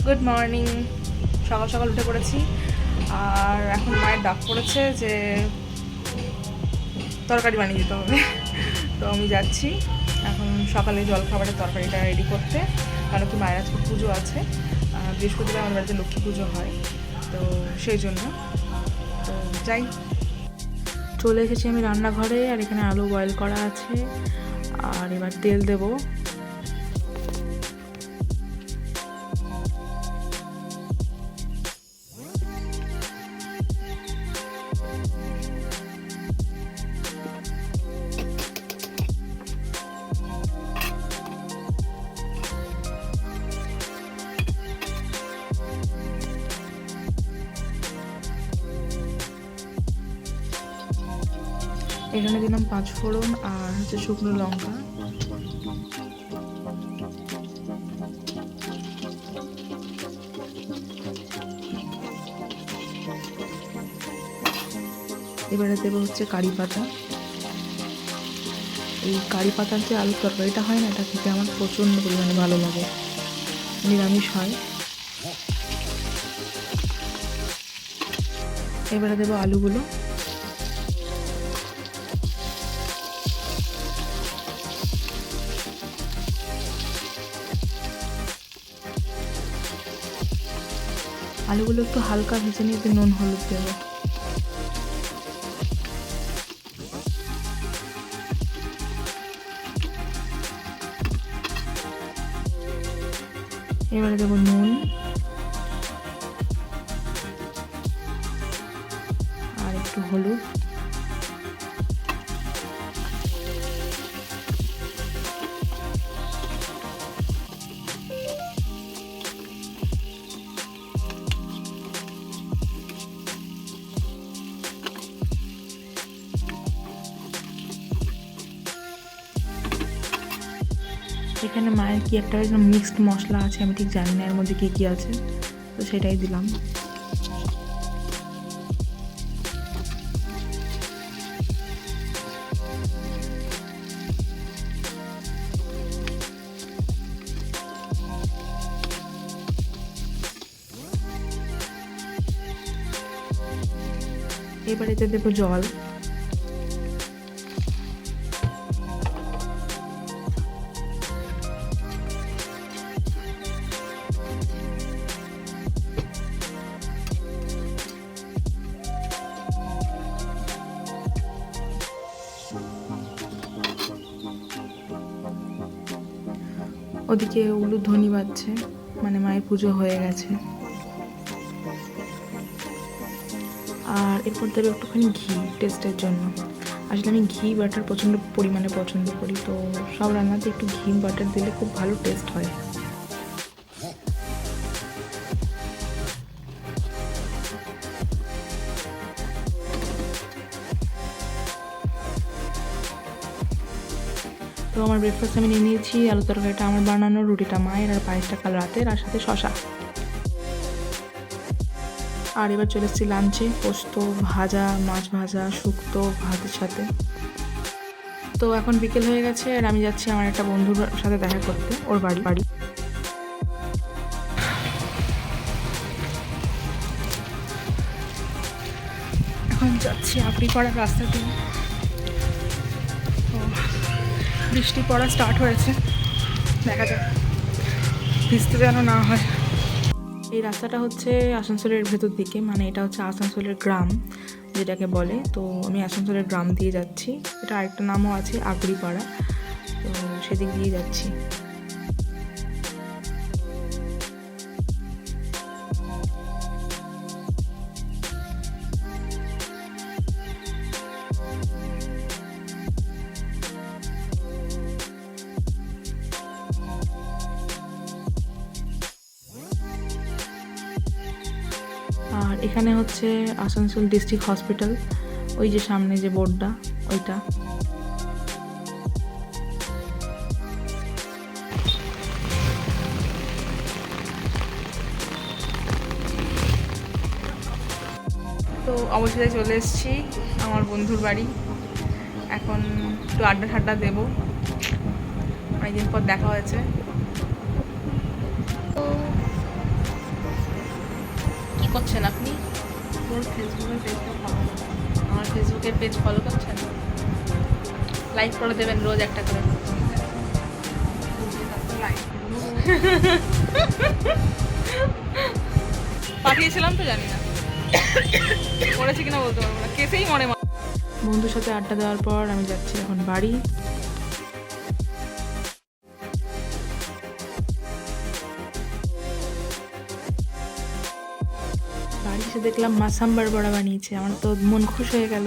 Good morning. সকাল সকাল উঠে পড়েছি, আর এখন মায়ের ডাক পড়েছে যে তরকারি বানিয়ে দিতে হবে। তো আমি যাচ্ছি এখন সকালে জলখাবারের তরকারিটা রেডি করতে, কারণ কি মায়ের আজকে পুজো আছে। বৃহস্পতিবার আমার বাড়িতে লক্ষ্মী পুজো হয়, তো সেই জন্য তো যাই। চলে এসেছি আমি রান্নাঘরে, আর এখানে আলু বয়েল করা আছে, আর এবার তেল দেবো। এখানে দিলাম 5 ফোড়ন আর হচ্ছে শুকনো লঙ্কা। এবারে দেবো হচ্ছে কারি পাতা। এই কারি পাতার যে আলুর তরকারিটা হয় না, এটা খেতে আমার প্রচণ্ড পরিমাণে ভালো লাগে, নিরামিষ হয়। এবারে দেবো আলুগুলো। আলুগুলো একটু হালকা ভেজে নিয়ে নুন হলুদ দেবো। এবারে দেবো নুন আর একটু হলুদ। এখানে মায়ের কি একটা মিক্সড মশলা আছে, আমি ঠিক জানি না এর মধ্যে কী কী আছে, তো সেটাই দিলাম। এবারে এতে দেবো জল। ওদিকে উলুধ্বনি বাজছে, মানে মায়ের পুজো হয়ে গেছে। আর এরপর দেবে একটুখানি ঘি টেস্টের জন্য। আসলে আমি ঘি বাটার প্রচণ্ড পরিমাণে পছন্দ করি, তো সব রান্নাতে একটু ঘি বাটার দিলে খুব ভালো টেস্ট হয়। তো আমার ব্রেকফাস্ট আমি নিয়ে নিয়েছি। আলু তরকারিটা আমার বানানো, রুটিটা মায়ের, আর পায়েসটা কাল রাতের, আর সাথে শশা। আর এবার চলে এসেছি লাঞ্চে, পোস্ত ভাজা, মাছ ভাজা, শুক্তো ভাতের সাথে। তো এখন বিকেল হয়ে গেছে, আর আমি যাচ্ছি আমার একটা বন্ধুর সাথে দেখা করতে, ওর বাড়ি। এখন যাচ্ছি আবড়িপাড়ার রাস্তা দিয়ে। বৃষ্টি পড়া স্টার্ট হয়েছে, দেখা যাক ভিজতে যেন না হয়। এই রাস্তাটা হচ্ছে আসানসোলের ভেতর দিকে, মানে এটা হচ্ছে আসানসোলের গ্রাম যেটাকে বলে। তো আমি আসানসোলের গ্রাম দিয়ে যাচ্ছি, এটা আরেকটা নামও আছে আবড়িপাড়া, তো সেদিক দিয়ে যাচ্ছি। আর এখানে হচ্ছে আসানসোল ডিস্ট্রিক্ট হসপিটাল, ওই যে সামনে যে বোর্ডটা ওইটা। তো অবশেষে চলে এসেছি আমার বন্ধুর বাড়ি। এখন একটু আড্ডা ঠাড্ডা দেবো, অনেকদিন পর দেখা হয়েছে। তো করছেন আপনি? তোর ফেসবুকের পেজটা ফলো করো। আমার ফেসবুকের পেজ ফলো করছেন? লাইক করে দেবেন রোজ একটা করে। পাঠিয়েছিলাম তো, জানি না করেছে কিনা বলতে পারবো না, কেসেই মনে বন্ধুর সাথে আড্ডা দেওয়ার পর আমি যাচ্ছি এখন বাড়ি। বাড়ি এসে দেখলাম মা সাম্বার বড়া বানিয়েছে, আমার তো মন খুশ হয়ে গেল।